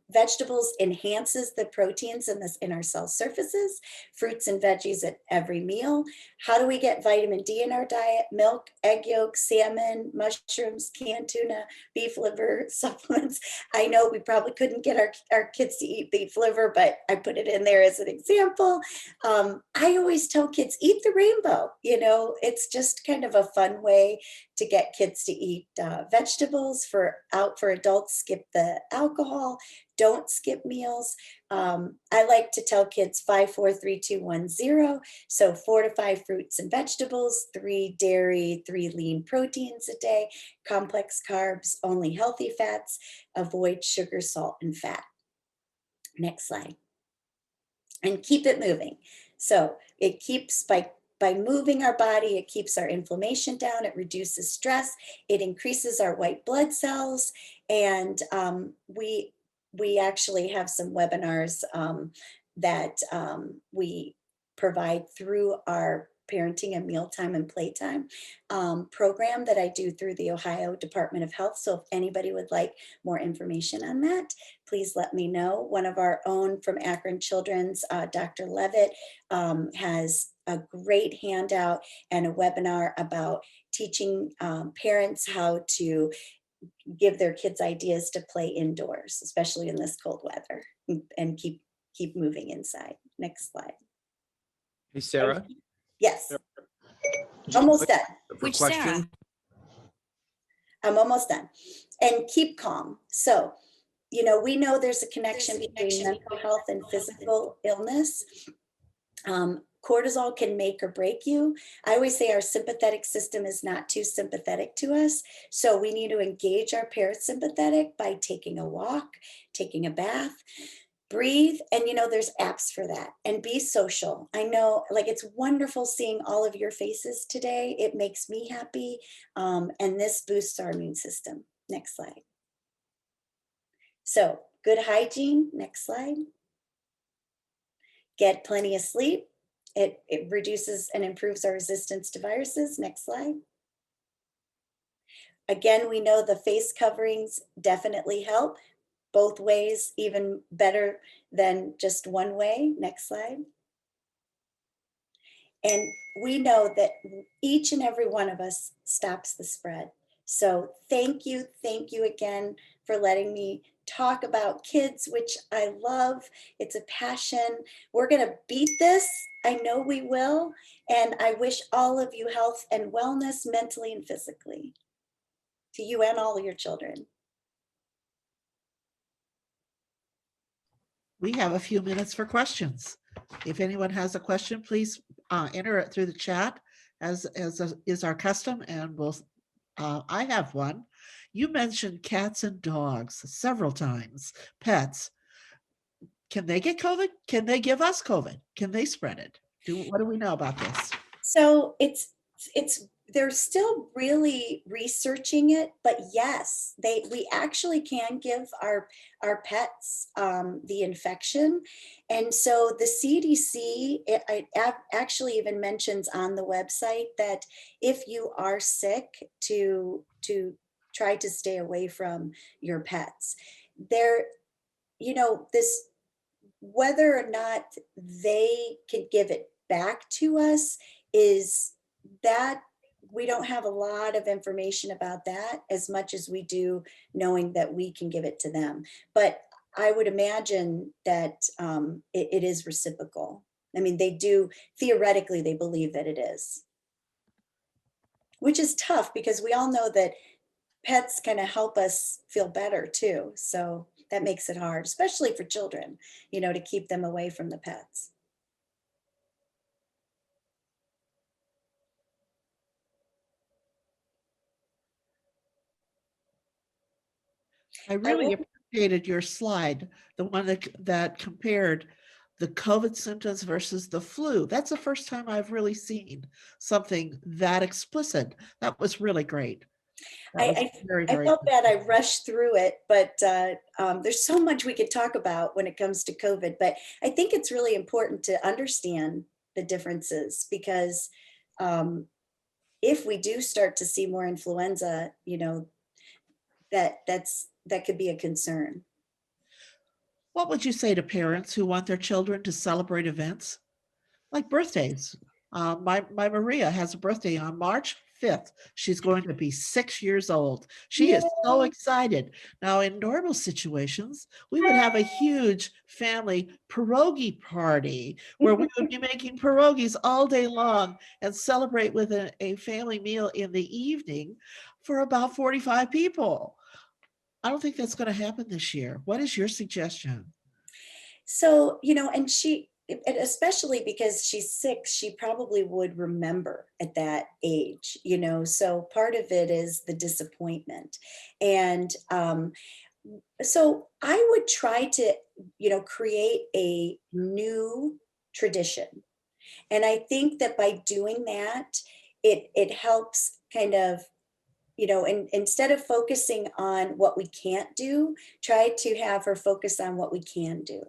vegetables enhances the proteins in our cell surfaces, fruits and veggies at every meal. How do we get vitamin D in our diet? Milk, egg yolk, salmon, mushrooms, canned tuna, beef liver, supplements. I know we probably couldn't get our kids to eat beef liver, but I put it in there as an example. I always tell kids, eat the rainbow. You know, it's just kind of a fun way to get kids to eat vegetables. For adults, skip the alcohol, don't skip meals. I like to tell kids 5, 4, 3, 2, 1, 0. So 4 to 5 fruits and vegetables, 3 dairy, 3 lean proteins a day, complex carbs, only healthy fats, avoid sugar, salt, and fat. Next slide. And keep it moving. So it keeps by moving our body, it keeps our inflammation down, it reduces stress, it increases our white blood cells, and we actually have some webinars that we provide through our Parenting and Mealtime and Playtime program that I do through the Ohio Department of Health. So if anybody would like more information on that, please let me know. One of our own from Akron Children's, Dr. Levitt, has a great handout and a webinar about teaching parents how to give their kids ideas to play indoors, especially in this cold weather, and keep moving inside. Next slide. Hey, Sarah. Yes. Almost done. For question, I'm almost done. And keep calm. So, you know, we know there's a connection between mental health and physical illness. Cortisol can make or break you. I always say our sympathetic system is not too sympathetic to us. So we need to engage our parasympathetic by taking a walk, taking a bath, breathe. And, you know, there's apps for that. And be social. I know, like, it's wonderful seeing all of your faces today. It makes me happy. And this boosts our immune system. Next slide. So good hygiene. Next slide. Get plenty of sleep. It reduces and improves our resistance to viruses. Next slide. Again, we know the face coverings definitely help both ways, even better than just one way. Next slide. And we know that each and every one of us stops the spread. So thank you again for letting me talk about kids, which I love. It's a passion. We're going to beat this. I know we will. And I wish all of you health and wellness, mentally and physically, to you and all of your children. We have a few minutes for questions. If anyone has a question, please enter it through the chat as is our custom, and I have one. You mentioned cats and dogs several times, pets. Can they get COVID? Can they give us COVID? Can they spread it? What do we know about this? So they're still really researching it, but yes, we actually can give our pets the infection. And so the CDC, it actually even mentions on the website that if you are sick, to try to stay away from your pets. You know, this, whether or not they can give it back to us, is that we don't have a lot of information about that, as much as we do knowing that we can give it to them. But I would imagine that it is reciprocal. I mean, they do, theoretically, they believe that it is, which is tough because we all know that pets kind of help us feel better too. So that makes it hard, especially for children, you know, to keep them away from the pets. I really appreciated your slide, the one that compared the COVID symptoms versus the flu. That's the first time I've really seen something that explicit. That was really great. That was I very, I very felt good. bad I rushed through it, but there's so much we could talk about when it comes to COVID. But I think it's really important to understand the differences because if we do start to see more influenza, that could be a concern. What would you say to parents who want their children to celebrate events like birthdays? My Maria has a birthday on March 5th. She's going to be 6 years old. She is so Yay! excited. Now, in normal situations, we would have a huge family pierogi party where we would be making pierogies all day long and celebrate with a family meal in the evening for about 45 people. I don't think that's going to happen this year. What is your suggestion? So, and especially because she's 6, she probably would remember at that age, so part of it is the disappointment. And so I would try to, create a new tradition. And I think that by doing that, it helps kind of, and instead of focusing on what we can't do, try to have her focus on what we can do.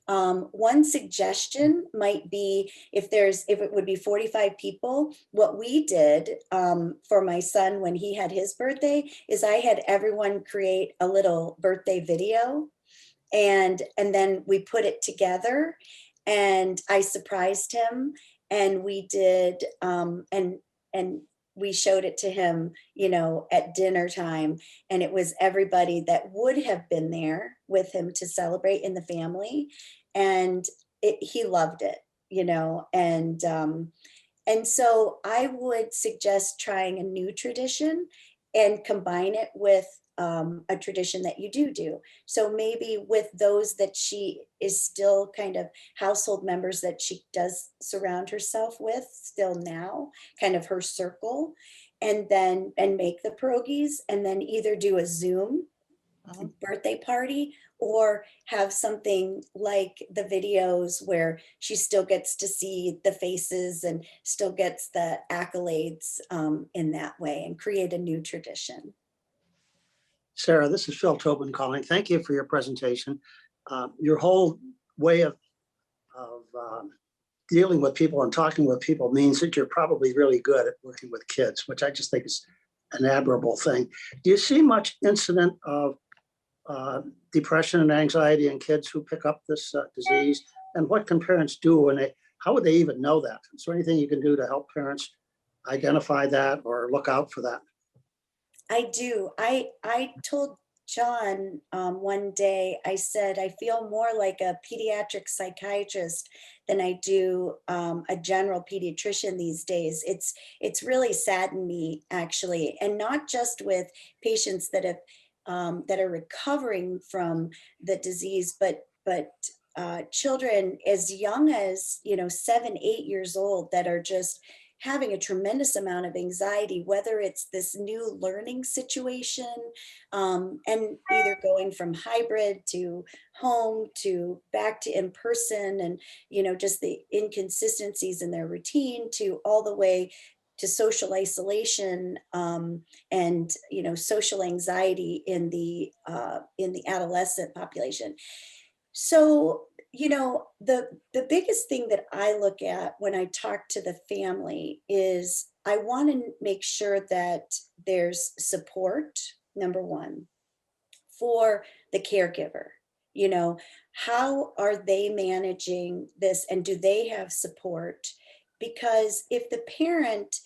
One suggestion might be if it would be 45 people, what we did for my son when he had his birthday is I had everyone create a little birthday video and then we put it together and I surprised him and we did and we showed it to him, at dinner time. And it was everybody that would have been there with him to celebrate in the family. And he loved it, and so I would suggest trying a new tradition and combine it with a tradition that you do. So maybe with those that she is still kind of household members that she does surround herself with still now, kind of her circle, and make the pierogies and then either do a Zoom birthday party or have something like the videos where she still gets to see the faces and still gets the accolades in that way and create a new tradition. Sarah, this is Phil Tobin calling. Thank you for your presentation. Your whole way of dealing with people and talking with people means that you're probably really good at working with kids, which I just think is an admirable thing. Do you see much incident of depression and anxiety in kids who pick up this disease? And what can parents do how would they even know that? Is there anything you can do to help parents identify that or look out for that? I do. I told John one day, I said, I feel more like a pediatric psychiatrist than I do a general pediatrician these days. It's really saddened me, actually, and not just with patients that are recovering from the disease, but children as young as 7, 8 years old that are just having a tremendous amount of anxiety, whether it's this new learning situation and either going from hybrid to home to back to in person and, just the inconsistencies in their routine to all the way to social isolation and, social anxiety in the adolescent population. So, the biggest thing that I look at when I talk to the family is I want to make sure that there's support, number one, for the caregiver. How are they managing this and do they have support? Because if the parent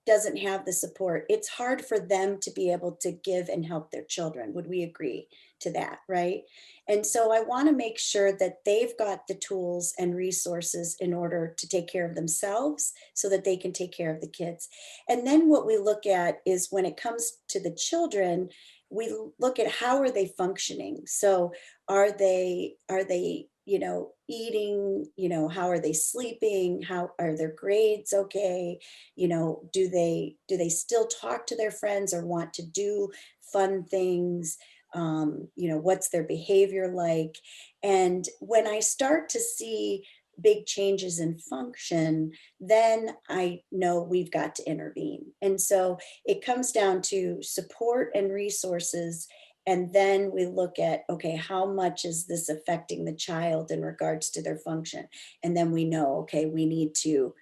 doesn't have the support, it's hard for them to be able to give and help their children. Would we agree to that, right? And so I want to make sure that they've got the tools and resources in order to take care of themselves so that they can take care of the kids. And then what we look at is when it comes to the children, we look at how are they functioning? So are they eating, how are they sleeping? How are their grades okay? Do they still talk to their friends or want to do fun things? What's their behavior like? And when I start to see big changes in function, then I know we've got to intervene. And so it comes down to support and resources. And then we look at, okay, how much is this affecting the child in regards to their function? And then we know, okay, we need to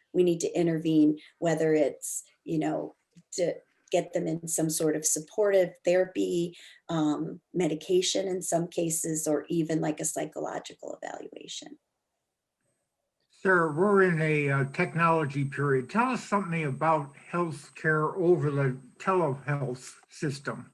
intervene, whether it's, to get them in some sort of supportive therapy, medication in some cases, or even like a psychological evaluation. Sir, we're in a technology period. Tell us something about healthcare over the telehealth system.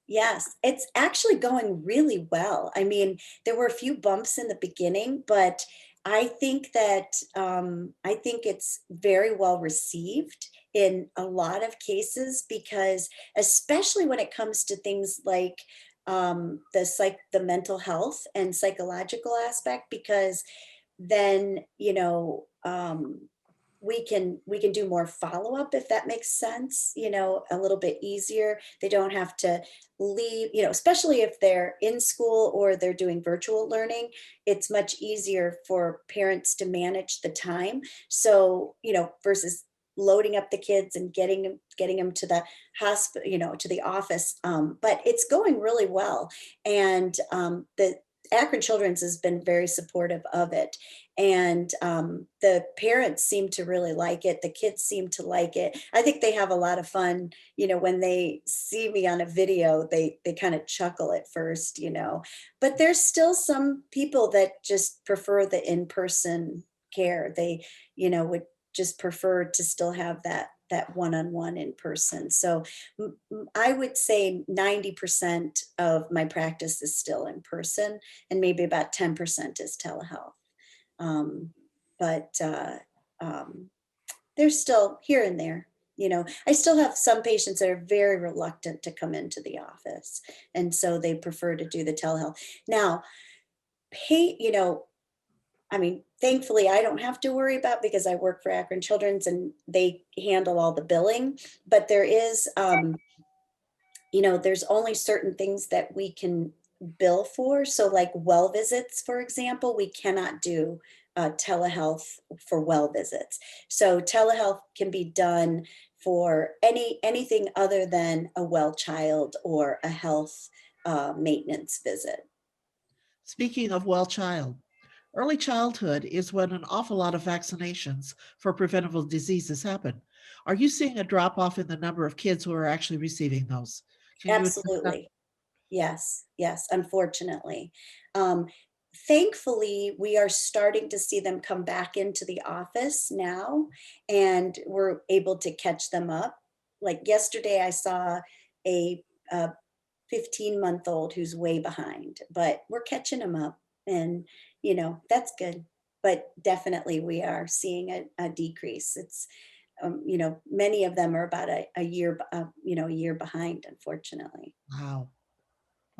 Yes, it's actually going really well. I mean, there were a few bumps in the beginning, but I think that I think it's very well received in a lot of cases, because especially when it comes to things like the mental health and psychological aspect, because then we can do more follow-up, if that makes sense, a little bit easier. They don't have to leave, especially if they're in school or they're doing virtual learning. It's much easier for parents to manage the time. So, versus loading up the kids and getting them to the hospital, to the office. But it's going really well. And the Akron Children's has been very supportive of it. And the parents seem to really like it. The kids seem to like it. I think they have a lot of fun, when they see me on a video, they kind of chuckle at first, but there's still some people that just prefer the in-person care. They, would just prefer to still have that one-on-one in person. So I would say 90% of my practice is still in person, and maybe about 10% is telehealth. But there's still here and there, I still have some patients that are very reluctant to come into the office. And so they prefer to do the telehealth. Now, thankfully I don't have to worry about, because I work for Akron Children's and they handle all the billing, but there is, there's only certain things that we can bill for. So like well visits, for example, we cannot do telehealth for well visits. So telehealth can be done for anything other than a well child or a health maintenance visit. Speaking of well child, early childhood is when an awful lot of vaccinations for preventable diseases happen. Are you seeing a drop off in the number of kids who are actually receiving those? Absolutely. Yes, unfortunately. Thankfully, we are starting to see them come back into the office now, and we're able to catch them up. Like yesterday, I saw a 15-month-old who's way behind, but we're catching them up, and that's good. But definitely, we are seeing a decrease. It's many of them are about a year, a year behind, unfortunately. Wow.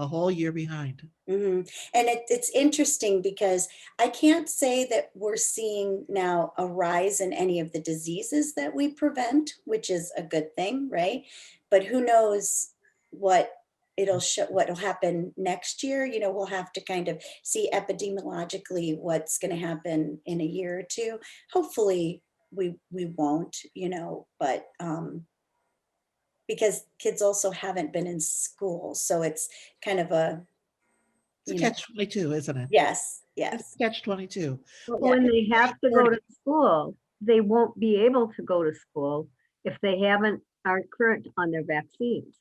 A whole year behind. Mm-hmm. And it's interesting, because I can't say that we're seeing now a rise in any of the diseases that we prevent, which is a good thing, right? But who knows what what'll happen next year. We'll have to kind of see epidemiologically what's going to happen in a year or two. Hopefully we won't, but because kids also haven't been in school. So it's kind of it's a catch-22, isn't it? Yes. It's catch-22. But when they have to go to school, they won't be able to go to school if they aren't current on their vaccines.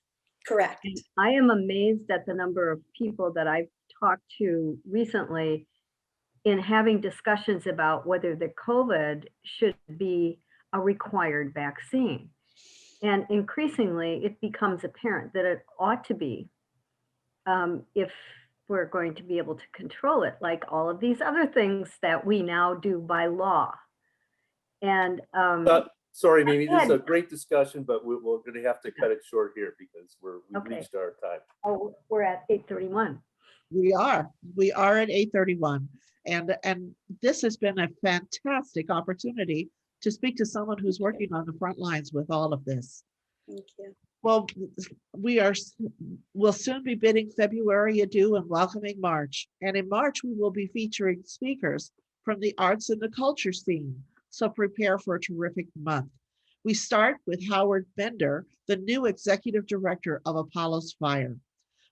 Correct. And I am amazed at the number of people that I've talked to recently in having discussions about whether the COVID should be a required vaccine. And increasingly, it becomes apparent that it ought to be, if we're going to be able to control it, like all of these other things that we now do by law. And sorry, Mimi, this is a great discussion, but we're going to have to cut it short here because we've reached our time. Oh, we're at 8:31. We are at 8:31. And this has been a fantastic opportunity to speak to someone who's working on the front lines with all of this. Thank you. Well, we'll soon be bidding February adieu and welcoming March. And in March, we will be featuring speakers from the arts and the culture scene. So prepare for a terrific month. We start with Howard Bender, the new executive director of Apollo's Fire.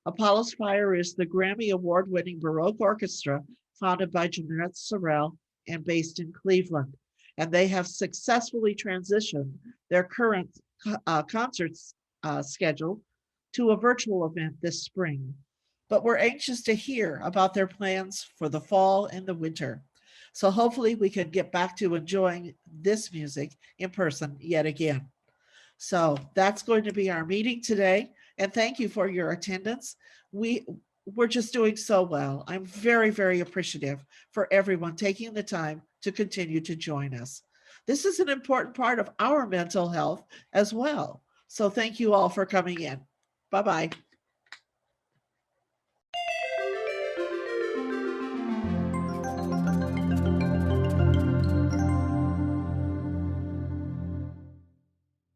Apollo's Fire is the Grammy Award-winning Baroque orchestra founded by Jeanette Sorrell and based in Cleveland. And they have successfully transitioned their current concerts schedule to a virtual event this spring. But we're anxious to hear about their plans for the fall and the winter. So hopefully we can get back to enjoying this music in person yet again. So that's going to be our meeting today. And thank you for your attendance. We're just doing so well. I'm very, very appreciative for everyone taking the time to continue to join us. This is an important part of our mental health as well. So thank you all for coming in. Bye-bye.